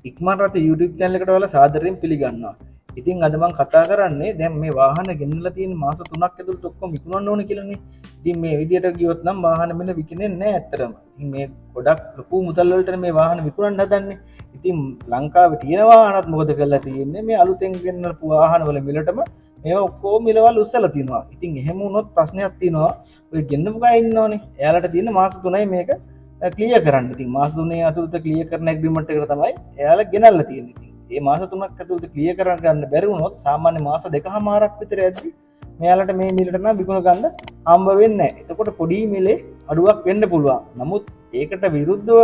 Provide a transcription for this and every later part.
ඉක්මන් රට YouTube channel එකට ඔයාලා සාදරයෙන් පිළිගන්නවා. ඉතින් අද මම කතා කරන්නේ දැන් මේ වාහන ගෙන්නලා තියෙන මාස 3ක් ඇතුළත ඔක්කොම විකුණන්න ඕන කියලානේ. ඉතින් මේ විදියට ගියොත් නම් වාහන මිල විකිනෙන්නේ නැහැ ඇත්තටම. ඉතින් මේ ගොඩක් ලොකු මුදල් වලට මේ වාහන විකුණන්න හදන්නේ. ඉතින් ලංකාවේ තියෙන වාහනත් මොකද කරලා තියෙන්නේ මේ අලුතෙන් ගෙන්නපු වාහන වල මිලටම මේවා ඔක්කොම මිලවල් උස්සලා තිනවා. ඉතින් එහෙම වුණොත් ප්‍රශ්නයක් තියෙනවා. ඔය ගෙන්නපු ගා ඉන්නවනේ. එයාලට තියෙන මාස 3යි මේක ක්ලියර් කරන්න. ඉතින් මාස 3 ඇතුළත ක්ලියර් කරන ඇග්‍රීමන්ට් එකට තමයි එයාලා ගෙනල්ලා තියෙන්නේ. ඉතින් මේ මාස 3ක් ඇතුළත ක්ලියර් කරගන්න බැරි වුණොත් සාමාන්‍ය මාස 2කමාරක් විතර යද්දි මෙයාලට මේ මිලට නම් විකුණ ගන්න හම්බ වෙන්නේ නැහැ. එතකොට පොඩි මිලේ අඩුවක් වෙන්න පුළුවන්. නමුත් ඒකට විරුද්ධව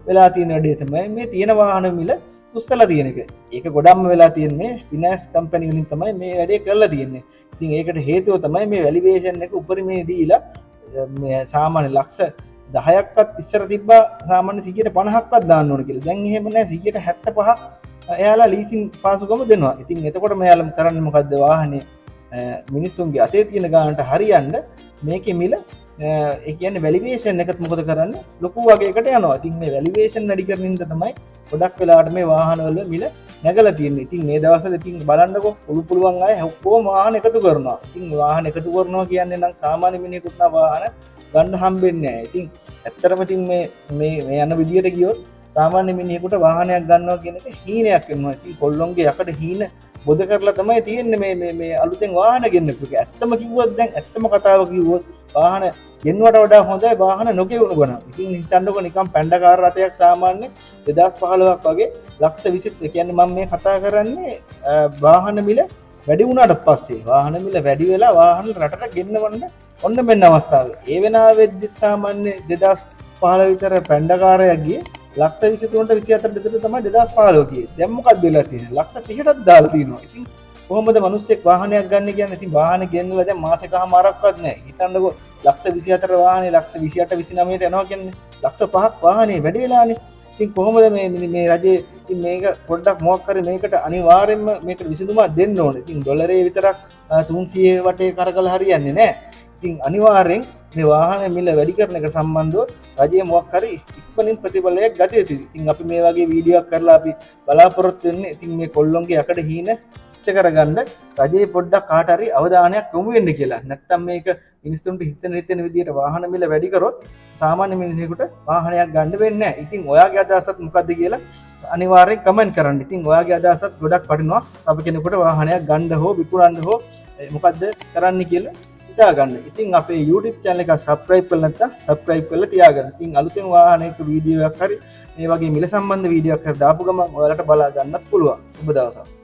වෙලා තියෙන වැඩේ තමයි මේ තියෙන වාහන මිල උස්සලා තියෙන එක. ඒක ගොඩක්ම වෙලා තියෙන්නේ ෆිනෑන්ස් කම්පැනි වලින් තමයි මේ වැඩේ කරලා තියෙන්නේ. ඉතින් ඒකට හේතුව තමයි මේ වැලිඩේෂන් එක උපරිමේ දීලා මේ සාමාන්‍ය ලක්ෂ 10ක්වත් ඉස්සර තිබ්බා සාමාන්‍ය 150ක්වත් දාන්න ඕන කියලා. දැන් එහෙම නැහැ 175ක් එයාලා ලීසින් පාසුකම දෙනවා. ඉතින් එතකොට මෙයාලම කරන්නේ මොකද්ද වාහනේ මිනිස්සුන්ගේ අතේ තියෙන ගානට හරියන්න මේකේ මිල ඒ කියන්නේ වැලිඩේෂන් එකත් මොකද කරන්නේ ලොකු වගේකට යනවා. ඉතින් මේ වැලිඩේෂන් වැඩි කරන ඉඳ තමයි ගොඩක් වෙලාවට මේ වාහනවල මිල නැගලා තියෙන්නේ. ඉතින් මේ දවස්වල ඉතින් බලන්නකෝ පුළුවන් අය ඔක්කොම වාහන එකතු කරනවා. ඉතින් වාහන එකතු කරනවා කියන්නේ නම් සාමාන්‍ය මිනිහෙකුට නම් වාහන ගන්න හම්බෙන්නේ නැහැ. ඉතින් ඇත්තටම ඉතින් මේ යන විදියට ගියොත් සාමාන්‍ය මිනිහෙකුට වාහනයක් ගන්නවා කියන එක හීනයක් වෙනවා. ඉතින් කොල්ලොන්ගේ යකඩ හීන බොද කරලා තමයි තියෙන්නේ මේ අලුතෙන් වාහන ගෙන්නපු එක. ඇත්තම කිව්වොත් දැන් ඇත්තම කතාව කිව්වොත් වාහන ගෙන්නුවට වඩා හොඳයි වාහන නොගෙවුණු ගණන්. ඉතින් හිතන්නකෝ නිකන් පැණ්ඩකාර රථයක් සාමාන්‍ය 2015ක් වගේ ලක්ෂ 20 කියන්නේ මම මේ කතා කරන්නේ වාහන මිල වැඩි වුණාට පස්සේ වාහන මිල වැඩි වෙලා වාහන රටට ගෙන්නවන්න ඔන්න මෙන්න අවස්ථාව. ඒ වෙනාවෙද්දි සාමාන්‍ය 2015 විතර පැණ්ඩකාරයෙක් ගියේ ලක්ෂ 23ට 24 විතර තමයි 2015 ගියේ. දැන් මොකක්ද වෙලා තියෙන්නේ? ලක්ෂ 30ටත් දාලා තිනවා. ඉතින් කොහොමද මිනිස්සෙක් වාහනයක් ගන්න කියන්නේ? ඉතින් වාහනේ ගෙන්නලා දැන් මාසෙකමාරක්වත් නැහැ. හිතන්නකෝ ලක්ෂ 24 වාහනේ ලක්ෂ 28 29ට යනවා කියන්නේ ලක්ෂ 5ක් වාහනේ වැඩි වෙලානේ. ඉතින් කොහොමද මේ රජේ ඉතින් මේක පොඩ්ඩක් මොකක් කරේ මේකට අනිවාර්යෙන්ම මේකට විසඳුමක් දෙන්න ඕනේ. ඉතින් ඩොලරේ විතරක් 300 වටේ කරකලා හරියන්නේ නැහැ. ඉතින් අනිවාර්යෙන් මේ වාහන මිල වැඩි කරන එකට සම්බන්ධව රජය මොකක් හරි ඉක්මනින් ප්‍රතිඵලයක් ගත යුතුයි. ඉතින් අපි මේ වගේ වීඩියෝවක් කරලා අපි බලාපොරොත්තු වෙන්නේ ඉතින් මේ කොල්ලොන්ගේ යකඩ හීන ඉෂ්ට කරගන්න රජයේ පොඩ්ඩක් කාට හරි අවධානයක් යොමු වෙන්න කියලා. නැත්තම් මේක මිනිස්සුන්ට හිතෙන විදියට වාහන මිල වැඩි කරොත් සාමාන්‍ය මිනිහෙකුට වාහනයක් ගන්න වෙන්නේ නැහැ. ඉතින් ඔයාගේ අදහසත් මොකද්ද කියලා අනිවාර්යෙන් කමෙන්ට් කරන්න. ඉතින් ඔයාගේ අදහසත් ගොඩක් වටිනවා. අපි කෙනෙකුට වාහනයක් ගන්න හෝ විකුණන්න හෝ මොකද්ද කරන්න කියලා හිතාගන්න. ඉතින් අපේ YouTube channel එක subscribe කරලා නැත්නම් subscribe කරලා තියාගන්න. ඉතින් අලුතෙන් වාහනයක වීඩියෝ එකක් හරි මේ වගේ මිල සම්බන්ධ වීඩියෝ එකක් හරි දාපු ගමන් ඔයාලට බලා ගන්නත් පුළුවන්. සුබ දවසක්.